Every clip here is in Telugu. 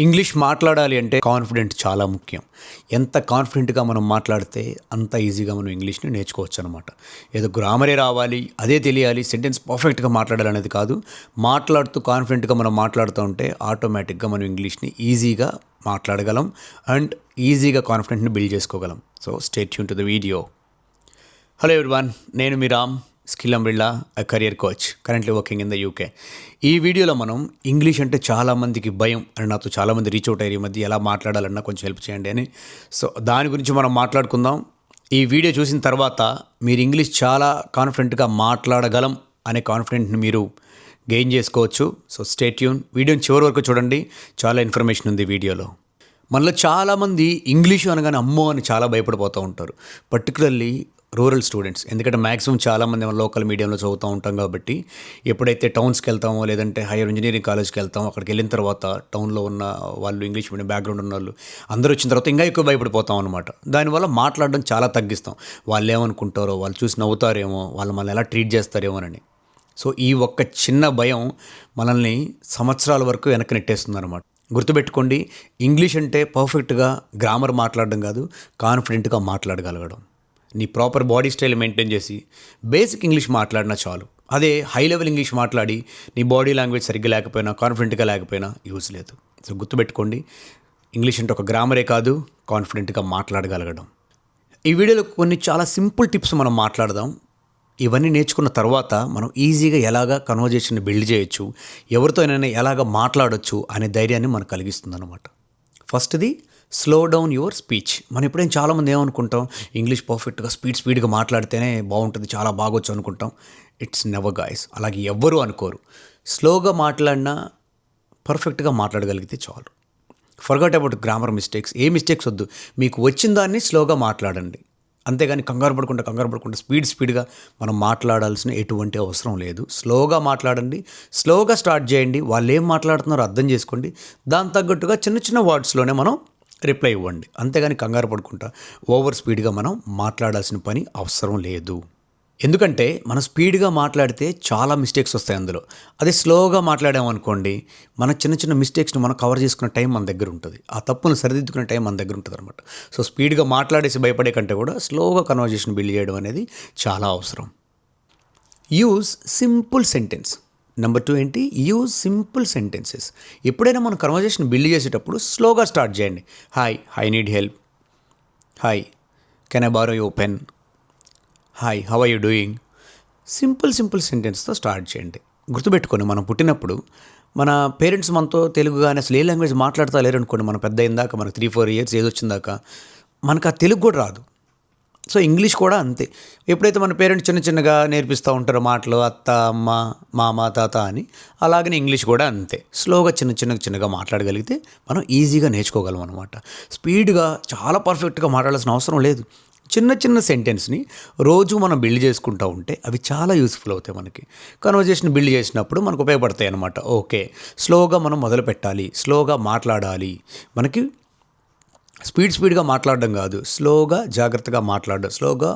ఇంగ్లీష్ మాట్లాడాలి అంటే కాన్ఫిడెంట్ చాలా ముఖ్యం. ఎంత కాన్ఫిడెంట్‌గా మనం మాట్లాడితే అంత ఈజీగా మనం ఇంగ్లీష్‌ని నేర్చుకోవచ్చనమాట. ఏదో గ్రామరే రావాలి, అదే తెలియాలి, సెంటెన్స్ పర్ఫెక్ట్‌గా మాట్లాడాలనేది కాదు. మాట్లాడుతూ కాన్ఫిడెంట్‌గా మనం మాట్లాడుతూ ఉంటే ఆటోమేటిక్‌గా మనం ఇంగ్లీష్‌ని ఈజీగా మాట్లాడగలం అండ్ ఈజీగా కాన్ఫిడెంట్‌ని బిల్డ్ చేసుకోగలం. So stay tune to the video. Hello everyone, నేను మీ Ram, skill umbrella, career coach, currently working in the UK. ఈ వీడియోలో మనం ఇంగ్లీష్ అంటే చాలామందికి భయం అని నాతో చాలామంది రీచ్ అవుట్ అయ్యారు ఈ మధ్య. ఎలా మాట్లాడాలన్నా కొంచెం హెల్ప్ చేయండి అని. సో దాని గురించి మనం మాట్లాడుకుందాం. ఈ వీడియో చూసిన తర్వాత మీరు ఇంగ్లీష్ చాలా కాన్ఫిడెంట్గా మాట్లాడగలం అనే కాన్ఫిడెంట్ని మీరు గెయిన్ చేసుకోవచ్చు. సో స్టే ట్యూన్, వీడియోని చివరి వరకు చూడండి. చాలా ఇన్ఫర్మేషన్ ఉంది వీడియోలో. మనలో చాలామంది ఇంగ్లీషు అనగానే అమ్మో అని చాలా భయపడిపోతూ ఉంటారు. Particularly rural students. ఎందుకంటే మ్యాక్సిమం చాలామంది మనం లోకల్ మీడియంలో చదువుతూ ఉంటాం కాబట్టి ఎప్పుడైతే టౌన్స్కి వెళ్తామో లేదంటే హైయర్ ఇంజనీరింగ్ కాలేజ్కి వెళ్తామో అక్కడికి వెళ్ళిన తర్వాత టౌన్లో ఉన్న వాళ్ళు ఇంగ్లీష్ మీడియం బ్యాక్గ్రౌండ్ ఉన్న వాళ్ళు అందరూ వచ్చిన తర్వాత ఇంకా ఎక్కువ భయపడిపోతాం అనమాట. దానివల్ల మాట్లాడడం చాలా తగ్గిస్తాం. వాళ్ళు ఏమనుకుంటారో, వాళ్ళు చూసి నవ్వుతారేమో, వాళ్ళు మనల్ని ఎలా ట్రీట్ చేస్తారేమోనని. సో ఈ ఒక్క చిన్న భయం మనల్ని సంవత్సరాల వరకు వెనక్కి నెట్టేస్తుంది అనమాట. గుర్తుపెట్టుకోండి, ఇంగ్లీష్ అంటే పర్ఫెక్ట్గా గ్రామర్ మాట్లాడడం కాదు, కాన్ఫిడెంట్గా మాట్లాడగలగడం. నీ ప్రాపర్ బాడీ స్టైల్ మెయింటైన్ చేసి బేసిక్ ఇంగ్లీష్ మాట్లాడినా చాలు. అదే హై లెవెల్ ఇంగ్లీష్ మాట్లాడి నీ బాడీ లాంగ్వేజ్ సరిగ్గా లేకపోయినా, కాన్ఫిడెంట్గా లేకపోయినా యూజ్ లేదు. సో గుర్తుపెట్టుకోండి, ఇంగ్లీష్ అంటే ఒక గ్రామరే కాదు, కాన్ఫిడెంట్గా మాట్లాడగలగడం. ఈ వీడియోలో కొన్ని చాలా సింపుల్ టిప్స్ మనం మాట్లాడదాం. ఇవన్నీ నేర్చుకున్న తర్వాత మనం ఈజీగా ఎలాగా కన్వర్జేషన్ బిల్డ్ చేయొచ్చు, ఎవరితో అయినా ఎలాగ మాట్లాడొచ్చు అనే ధైర్యాన్ని మనకు కలిగిస్తుంది అనమాట. ఫస్ట్ది, స్లో డౌన్ యువర్ స్పీచ్. మనం ఎప్పుడైనా చాలామంది ఏమనుకుంటాం, ఇంగ్లీష్ పర్ఫెక్ట్గా స్పీడ్గా మాట్లాడితేనే బాగుంటుంది, చాలా బాగొచ్చు అనుకుంటాం. It's never guys. అలాగే ఎవ్వరూ అనుకోరు. స్లోగా మాట్లాడినా పర్ఫెక్ట్గా మాట్లాడగలిగితే చాలు. Forgot about grammar mistakes. A mistakes వద్దు, మీకు వచ్చిన దాన్ని స్లోగా మాట్లాడండి. అంతేగాని కంగారు పడకుండా స్పీడ్గా మనం మాట్లాడాల్సిన ఎటువంటి అవసరం లేదు. స్లోగా మాట్లాడండి, స్లోగా స్టార్ట్ చేయండి. వాళ్ళు ఏం మాట్లాడుతున్నారో అర్థం చేసుకోండి. దాని తగ్గట్టుగా చిన్న చిన్న వర్డ్స్లోనే మనం రిప్లై ఇవ్వండి. అంతేగాని కంగారు పడుకుంటా ఓవర్ స్పీడ్గా మనం మాట్లాడాల్సిన పని అవసరం లేదు. ఎందుకంటే మనం స్పీడ్గా మాట్లాడితే చాలా మిస్టేక్స్ వస్తాయి అందులో. అదే స్లోగా మాట్లాడామనుకోండి, మన చిన్న చిన్న మిస్టేక్స్ని మనం కవర్ చేసుకునే టైం మన దగ్గర ఉంటుంది. ఆ తప్పును సరిదిద్దుకునే టైం మన దగ్గర ఉంటుంది అనమాట. సో స్పీడ్గా మాట్లాడేసి భయపడే కంటే కూడా స్లోగా కన్వర్జేషన్ బిల్డ్ చేయడం అనేది చాలా అవసరం. Use simple sentence. నెంబర్ 2 ఏంటి? Use simple sentences. ఎప్పుడైనా మనం కన్వర్జేషన్ బిల్డ్ చేసేటప్పుడు స్లోగా స్టార్ట్ చేయండి. Hi, I need help. Hi, can I borrow your pen. Hi, how are you doing. Simple సెంటెన్స్తో స్టార్ట్ చేయండి. గుర్తుపెట్టుకొని, మనం పుట్టినప్పుడు మన పేరెంట్స్ మనతో తెలుగు కానీ అసలు ఏ లాంగ్వేజ్ మాట్లాడతా లేరనుకోండి, మన పెద్ద అయిందాక, మనకు 3-4 ఇయర్స్ ఏజ్ వచ్చిందాక మనకు ఆ తెలుగు కూడా రాదు. సో ఇంగ్లీష్ కూడా అంతే. ఎప్పుడైతే మన పేరెంట్స్ చిన్నగా నేర్పిస్తూ ఉంటారో మాటలు, అత్త, అమ్మ, మామ, తాత అని, అలాగనే ఇంగ్లీష్ కూడా అంతే. స్లోగా చిన్నగా మాట్లాడగలిగితే మనం ఈజీగా నేర్చుకోగలం అనమాట. స్పీడ్గా చాలా పర్ఫెక్ట్గా మాట్లాడాల్సిన అవసరం లేదు. చిన్న సెంటెన్స్ని రోజు మనం బిల్డ్ చేసుకుంటూ ఉంటే అవి చాలా యూస్ఫుల్ అవుతాయి మనకి. కన్వర్జేషన్ బిల్డ్ చేసినప్పుడు మనకు ఉపయోగపడతాయి అనమాట. ఓకే, స్లోగా మనం మొదలు పెట్టాలి, స్లోగా మాట్లాడాలి. మనకి స్పీడ్గా మాట్లాడడం కాదు, స్లోగా జాగ్రత్తగా మాట్లాడడం, స్లోగా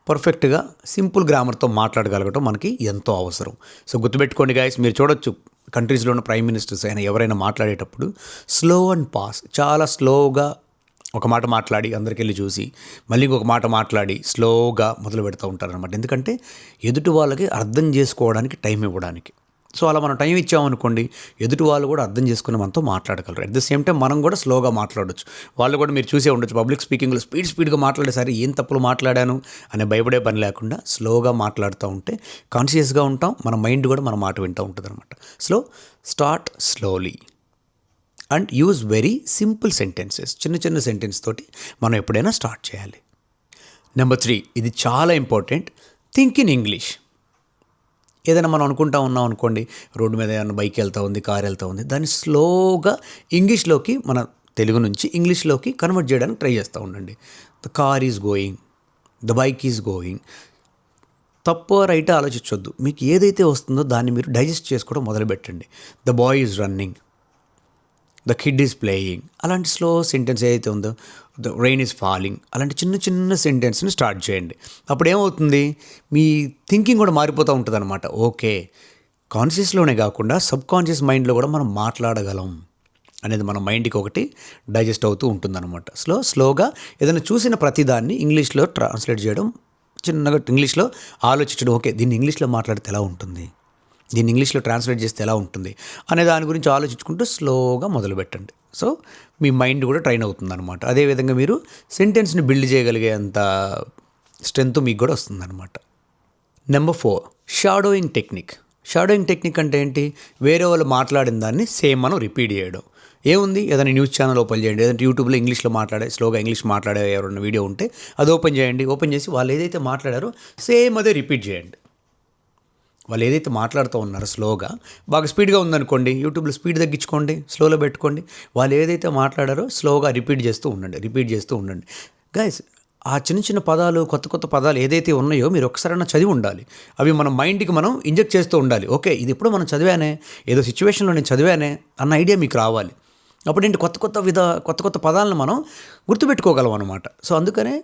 పర్ఫెక్ట్గా సింపుల్ గ్రామర్తో మాట్లాడగలగటం మనకి ఎంతో అవసరం. సో గుర్తుపెట్టుకోండి గాయస్, మీరు చూడొచ్చు కంట్రీస్లో ఉన్న ప్రైమ్ మినిస్టర్స్ అయినా ఎవరైనా మాట్లాడేటప్పుడు స్లో అండ్ పాస్, చాలా స్లోగా ఒక మాట మాట్లాడి అందరికి వెళ్ళి చూసి మళ్ళీ ఇంకొక మాట మాట్లాడి స్లోగా మొదలు పెడతా ఉంటారనమాట. ఎందుకంటే ఎదుటి వాళ్ళకి అర్థం చేసుకోవడానికి టైం ఇవ్వడానికి. సో అలా మనం టైం ఇచ్చామనుకోండి, ఎదుటి వాళ్ళు కూడా అర్థం చేసుకుని మనతో మాట్లాడగలరు. అట్ ద సేమ్ టైం మనం కూడా స్లోగా మాట్లాడొచ్చు. వాళ్ళు కూడా మీరు చూసే ఉండొచ్చు, పబ్లిక్ స్పీకింగ్లో స్పీడ్గా మాట్లాడేసరి ఏం తప్పులు మాట్లాడాను అనే భయపడే పని లేకుండా స్లోగా మాట్లాడుతూ ఉంటే కాన్షియస్గా ఉంటాం, మన మైండ్ కూడా మన మాట వింటూ ఉంటుంది అనమాట. Start slowly and use very simple sentences. చిన్న సెంటెన్స్ తోటి మనం ఎప్పుడైనా స్టార్ట్ చేయాలి. నెంబర్ 3, ఇది చాలా ఇంపార్టెంట్. Think in English. ఏదైనా మనం అనుకుంటా ఉన్నాం అనుకోండి, రోడ్డు మీద ఏమైనా బైక్ వెళ్తూ ఉంది, కార్ వెళ్తూ ఉంది, దాన్ని స్లోగా ఇంగ్లీష్లోకి, మన తెలుగు నుంచి ఇంగ్లీష్లోకి కన్వర్ట్ చేయడానికి ట్రై చేస్తూ ఉండండి. The car is going, the bike is going. తప్పో రైటో ఆలోచించొద్దు. మీకు ఏదైతే వస్తుందో దాన్ని మీరు డైజెస్ట్ చేసుకోవడం మొదలుపెట్టండి. The boy is running, the kid is playing. అలాంటి స్లో సెంటెన్స్ ఏదైతే ఉందో, ద రెయిన్ ఈజ్ ఫాలింగ్, అలాంటి చిన్న సెంటెన్స్ని స్టార్ట్ చేయండి. అప్పుడు ఏమవుతుంది, మీ థింకింగ్ కూడా మారిపోతూ ఉంటుంది అనమాట. ఓకే, కాన్షియస్లోనే కాకుండా సబ్ కాన్షియస్ మైండ్లో కూడా మనం మాట్లాడగలం. అనేది మన మైండ్కి ఒకటి డైజెస్ట్ అవుతూ ఉంటుందన్నమాట. స్లోగా ఏదైనా చూసిన ప్రతిదాన్ని ఇంగ్లీష్లో ట్రాన్స్లేట్ చేయడం, చిన్నగా ఇంగ్లీష్లో ఆలోచించడం. ఓకే, దీన్ని ఇంగ్లీష్లో మాట్లాడితే ఎలా ఉంటుంది, దీన్ని ఇంగ్లీష్లో ట్రాన్స్లేట్ చేస్తే ఎలా ఉంటుంది అనే దాని గురించి ఆలోచించుకుంటూ స్లోగా మొదలుపెట్టండి. సో మీ మైండ్ కూడా ట్రైన్ అవుతుందన్నమాట. అదేవిధంగా మీరు సెంటెన్స్ని బిల్డ్ చేయగలిగేంత స్ట్రెంత్ మీకు కూడా వస్తుందన్నమాట. Number 4, shadowing technique. Shadowing technique అంటే ఏంటి? వేరే వాళ్ళు మాట్లాడిన దాన్ని సేమ్ మనం రిపీట్ చేయడం. ఏముంది, ఏదైనా న్యూస్ ఛానల్ ఓపెన్ చేయండి, ఏదంటే యూట్యూబ్లో ఇంగ్లీష్లో స్లోగా ఇంగ్లీష్ మాట్లాడే ఎవరైనా వీడియో ఉంటే అది ఓపెన్ చేయండి. ఓపెన్ చేసి వాళ్ళు ఏదైతే మాట్లాడారో సేమ్ అదే రిపీట్ చేయండి. వాళ్ళు ఏదైతే మాట్లాడుతూ ఉన్నారో స్లోగా, బాగా స్పీడ్గా ఉందనుకోండి, యూట్యూబ్లో స్పీడ్ తగ్గించుకోండి, స్లోలో పెట్టుకోండి. వాళ్ళు ఏదైతే మాట్లాడారో స్లోగా రిపీట్ చేస్తూ ఉండండి. గైస్, ఆ చిన్న చిన్న పదాలు, కొత్త కొత్త పదాలు ఏదైతే ఉన్నాయో మీరు ఒకసారైనా చదివి ఉండాలి. అవి మన మైండ్కి మనం ఇంజెక్ట్ చేస్తూ ఉండాలి. ఓకే, ఇది ఎప్పుడు మనం చదివానే, ఏదో సిచ్యువేషన్లో నేను చదివానే అన్న ఐడియా మీకు రావాలి. అప్పుడేంటి కొత్త కొత్త పదాలను మనం గుర్తుపెట్టుకోగలం అనమాట. సో అందుకనే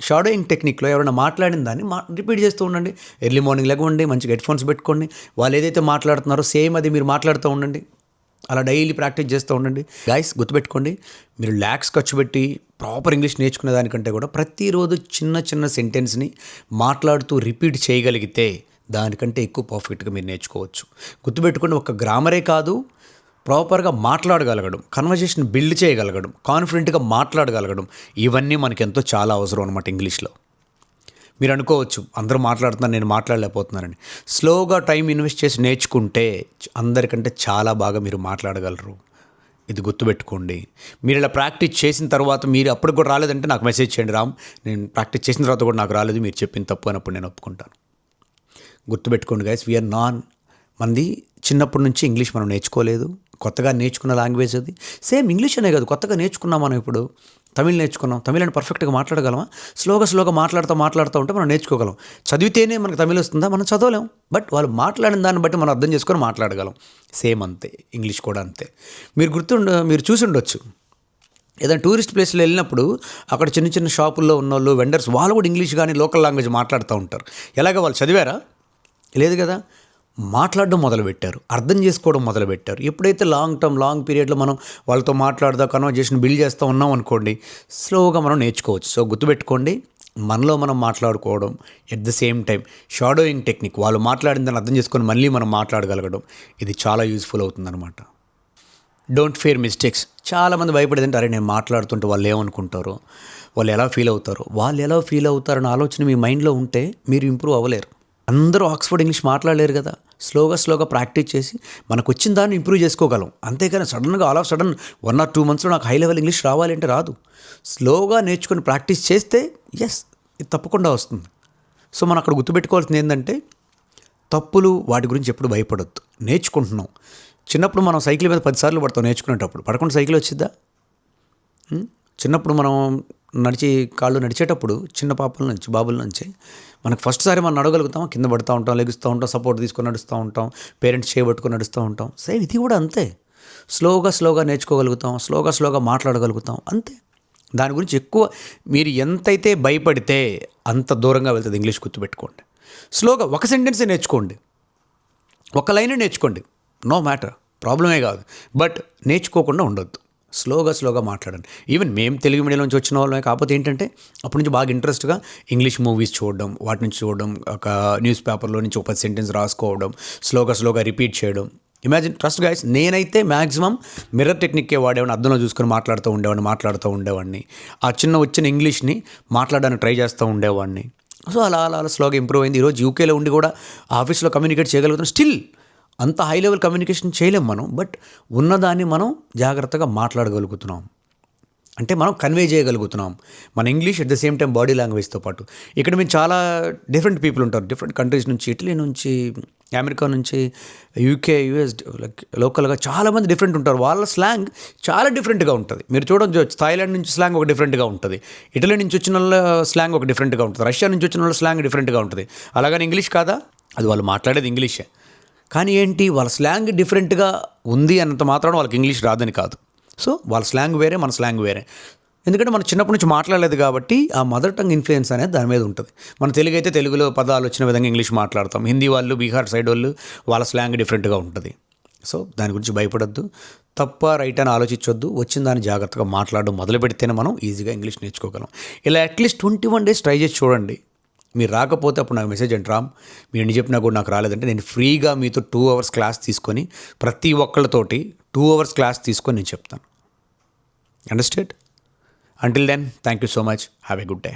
షాడోయింగ్ టెక్నిక్లో ఎవరైనా మాట్లాడిన దాన్ని రిపీట్ చేస్తూ ఉండండి. ఎర్లీ మార్నింగ్ లేకుండా మంచిగా హెడ్ఫోన్స్ పెట్టుకోండి. వాళ్ళు ఏదైతే మాట్లాడుతున్నారో సేమ్ అది మీరు మాట్లాడుతూ ఉండండి. అలా డైలీ ప్రాక్టీస్ చేస్తూ ఉండండి. గైస్, గుర్తుపెట్టుకోండి, మీరు ల్యాక్స్ ఖర్చు పెట్టి ప్రాపర్ ఇంగ్లీష్ నేర్చుకునే దానికంటే కూడా ప్రతిరోజు చిన్న చిన్న సెంటెన్స్ని మాట్లాడుతూ రిపీట్ చేయగలిగితే దానికంటే ఎక్కువ పర్ఫెక్ట్గా మీరు నేర్చుకోవచ్చు. గుర్తుపెట్టుకోండి, ఒక గ్రామరే కాదు, ప్రాపర్గా మాట్లాడగలగడం, కన్వర్జేషన్ బిల్డ్ చేయగలగడం, కాన్ఫిడెంట్గా మాట్లాడగలగడం, ఇవన్నీ మనకెంతో చాలా అవసరం అనమాట ఇంగ్లీష్లో. మీరు అనుకోవచ్చు, అందరూ మాట్లాడుతున్నారు, నేను మాట్లాడలేకపోతున్నానని. స్లోగా టైం ఇన్వెస్ట్ చేసి నేర్చుకుంటే అందరికంటే చాలా బాగా మీరు మాట్లాడగలరు. ఇది గుర్తుపెట్టుకోండి. మీరు ఇలా ప్రాక్టీస్ చేసిన తర్వాత మీరు అప్పుడు కూడా రాలేదంటే నాకు మెసేజ్ చేయండి, రామ్ నేను ప్రాక్టీస్ చేసిన తర్వాత కూడా నాకు రాలేదు, మీరు చెప్పిన తప్పు అన్నప్పుడు నేను ఒప్పుకుంటాను. గుర్తుపెట్టుకోండి గైస్, వీఆర్ నాన్ మంది చిన్నప్పటి నుంచి ఇంగ్లీష్ మనం నేర్చుకోలేదు. కొత్తగా నేర్చుకున్న లాంగ్వేజ్ అది. సేమ్ ఇంగ్లీష్ అనే కాదు, కొత్తగా నేర్చుకున్నాం మనం. ఇప్పుడు తమిళ్ నేర్చుకున్నాం, తమిళ్ అని పర్ఫెక్ట్గా మాట్లాడగలమా? స్లోగా మాట్లాడుతూ ఉంటే మనం నేర్చుకోగలం. చదివితేనే మనకు తమిళ్ వస్తుందా? మనం చదవలేం. బట్ వాళ్ళు మాట్లాడిన దాన్ని బట్టి మనం అర్థం చేసుకొని మాట్లాడగలం. సేమ్ అంతే, ఇంగ్లీష్ కూడా అంతే. మీరు చూసి ఉండొచ్చు, ఏదైనా టూరిస్ట్ ప్లేస్లో వెళ్ళినప్పుడు అక్కడ చిన్న చిన్న షాపుల్లో ఉన్నోళ్ళు, వెండర్స్, వాళ్ళు కూడా ఇంగ్లీష్ కానీ లోకల్ లాంగ్వేజ్ మాట్లాడుతూ ఉంటారు. ఎలాగ వాళ్ళు చదివారా? లేదు కదా. మాట్లాడడం మొదలుపెట్టారు, అర్థం చేసుకోవడం మొదలుపెట్టారు. ఎప్పుడైతే లాంగ్ పీరియడ్లో మనం వాళ్ళతో మాట్లాడుతూ కన్వర్జేషన్ బిల్డ్ చేస్తూ ఉన్నాం అనుకోండి, స్లోగా మనం నేర్చుకోవచ్చు. సో గుర్తుపెట్టుకోండి, మనలో మనం మాట్లాడుకోవడం, at the same time shadowing technique, వాళ్ళు మాట్లాడిందని అర్థం చేసుకొని మళ్ళీ మనం మాట్లాడగలగడం, ఇది చాలా యూజ్ఫుల్ అవుతుందన్నమాట. Don't fear mistakes. చాలామంది భయపడేదంటే, అరే నేను మాట్లాడుతుంటే వాళ్ళు ఏమనుకుంటారో, వాళ్ళు ఎలా ఫీల్ అవుతారన్న ఆలోచన మీ మైండ్లో ఉంటే మీరు ఇంప్రూవ్ అవ్వలేరు. అందరూ ఆక్స్ఫర్డ్ ఇంగ్లీష్ మాట్లాడలేరు కదా. స్లోగా ప్రాక్టీస్ చేసి మనకు వచ్చిన దాన్ని ఇంప్రూవ్ చేసుకోగలం. అంతేకాని సడన్గా ఆల్ ఆఫ్ సడన్ 1 or 2 monthsలో నాకు హై లెవెల్ ఇంగ్లీష్ రావాలి అంటే రాదు. స్లోగా నేర్చుకొని ప్రాక్టీస్ చేస్తే ఇది తప్పకుండా వస్తుంది. సో మనం అక్కడ గుర్తుపెట్టుకోవాల్సింది ఏంటంటే, తప్పులు వాటి గురించి ఎప్పుడు భయపడొద్దు. నేర్చుకుంటున్నాం. చిన్నప్పుడు మనం సైకిల్ మీద 10 సార్లు పడతాం నేర్చుకునేటప్పుడు. పడకుండా సైకిల్ వచ్చిద్దా? చిన్నప్పుడు మనం కాళ్ళు నడిచేటప్పుడు చిన్న బాబుల నుంచి మనకు ఫస్ట్ సారి మనం నడవగలుగుతాం, కింద పడుతూ ఉంటాం, లెగుస్తూ ఉంటాం, సపోర్ట్ తీసుకొని నడుస్తూ ఉంటాం, పేరెంట్స్ చేయబట్టుకొని నడుస్తూ ఉంటాం. సేమ్ ఇది కూడా అంతే. స్లోగా నేర్చుకోగలుగుతాం, స్లోగా మాట్లాడగలుగుతాం, అంతే. దాని గురించి ఎక్కువ మీరు ఎంతైతే భయపడితే అంత దూరంగా వెళ్తుంది ఇంగ్లీష్. గుర్తుపెట్టుకోండి. స్లోగా ఒక సెంటెన్సే నేర్చుకోండి, ఒక లైనే నేర్చుకోండి, నో మ్యాటర్, ప్రాబ్లమే కాదు. బట్ నేర్చుకోకుండా ఉండొద్దు. స్లోగా మాట్లాడండి. ఈవెన్ మేము తెలుగు మీడియం నుంచి వచ్చిన వాళ్ళమే, కాకపోతే ఏంటంటే అప్పటి నుంచి బాగా ఇంట్రెస్ట్గా ఇంగ్లీష్ మూవీస్ చూడడం, వాటి నుంచి చూడడం, ఒక న్యూస్ పేపర్లో నుంచి ఒక సెంటెన్స్ రాసుకోవడం, స్లోగా రిపీట్ చేయడం. ఇమాజిన్, ట్రస్ట్ గైస్, నేనైతే మ్యాక్సిమం మిర్రర్ టెక్నిక్కే వాడేవాడిని. అద్దంలో చూసుకొని మాట్లాడుతూ ఉండేవాడిని. ఆ వచ్చిన ఇంగ్లీష్ని మాట్లాడడానికి ట్రై చేస్తూ ఉండేవాడిని. సో అలా స్లోగా ఇంప్రూవ్ అయింది. ఈరోజు యూకేలో ఉండి కూడా ఆఫీస్లో కమ్యూనికేట్ చేయగలుగుతాం. స్టిల్ అంత హై లెవెల్ కమ్యూనికేషన్ చేయలేం మనం, బట్ ఉన్నదాన్ని మనం జాగ్రత్తగా మాట్లాడగలుగుతున్నాం. అంటే మనం కన్వే చేయగలుగుతున్నాం మన English at the same time body లాంగ్వేజ్తో పాటు. ఇక్కడ మేము చాలా డిఫరెంట్ పీపుల్ ఉంటారు, డిఫరెంట్ కంట్రీస్ నుంచి, ఇటలీ నుంచి, అమెరికా నుంచి, యూకే, యూఎస్, లోకల్గా చాలామంది డిఫరెంట్ ఉంటారు. వాళ్ళ స్లాంగ్ చాలా డిఫరెంట్గా ఉంటుంది. మీరు చూడొచ్చు, థాయిలాండ్ నుంచి స్లాంగ్ ఒక డిఫరెంట్గా ఉంటుంది, ఇటలీ నుంచి వచ్చిన వాళ్ళ స్లాంగ్ ఒక డిఫరెంట్గా ఉంటుంది, రష్యా నుంచి వచ్చిన వాళ్ళ స్లాంగ్ డిఫరెంట్గా ఉంటుంది. అలాగని ఇంగ్లీష్ కాదా? అది వాళ్ళు మాట్లాడేది ఇంగ్లీషే, కానీ ఏంటి, వాళ్ళ స్లాంగ్ డిఫరెంట్గా ఉంది అన్నంత మాత్రం వాళ్ళకి ఇంగ్లీష్ రాదని కాదు. సో వాళ్ళ స్లాంగ్ వేరే, మన స్లాంగ్ వేరే. ఎందుకంటే మనం చిన్నప్పటి నుంచి మాట్లాడలేదు కాబట్టి ఆ మదర్ టంగ్ ఇన్ఫ్లుయెన్స్ అనేది దాని మీద ఉంటుంది. మన తెలుగు అయితే తెలుగులో పదాలు వచ్చిన విధంగా ఇంగ్లీష్ మాట్లాడతాం. హిందీ వాళ్ళు, బీహార్ సైడ్ వాళ్ళు, వాళ్ళ స్లాంగ్ డిఫరెంట్గా ఉంటుంది. సో దాని గురించి భయపడొద్దు, తప్ప రైట్ అని ఆలోచించొద్దు. వచ్చిన దాన్ని జాగ్రత్తగా మాట్లాడడం మొదలు పెడితేనే మనం ఈజీగా ఇంగ్లీష్ నేర్చుకోగలం. ఇలా అట్లీస్ట్ 21 డేస్ ట్రై చేసి చూడండి. మీరు రాకపోతే అప్పుడు నాకు మెసేజ్ అండి, రామ్ మీరు ఎన్ని చెప్పినా కూడా నాకు రాలేదంటే నేను ఫ్రీగా మీతో 2 అవర్స్ క్లాస్ తీసుకొని ప్రతి ఒక్కళ్ళతోటి 2 అవర్స్ క్లాస్ తీసుకొని నేను చెప్తాను. Understand? Until then, thank you so much. Have a good day.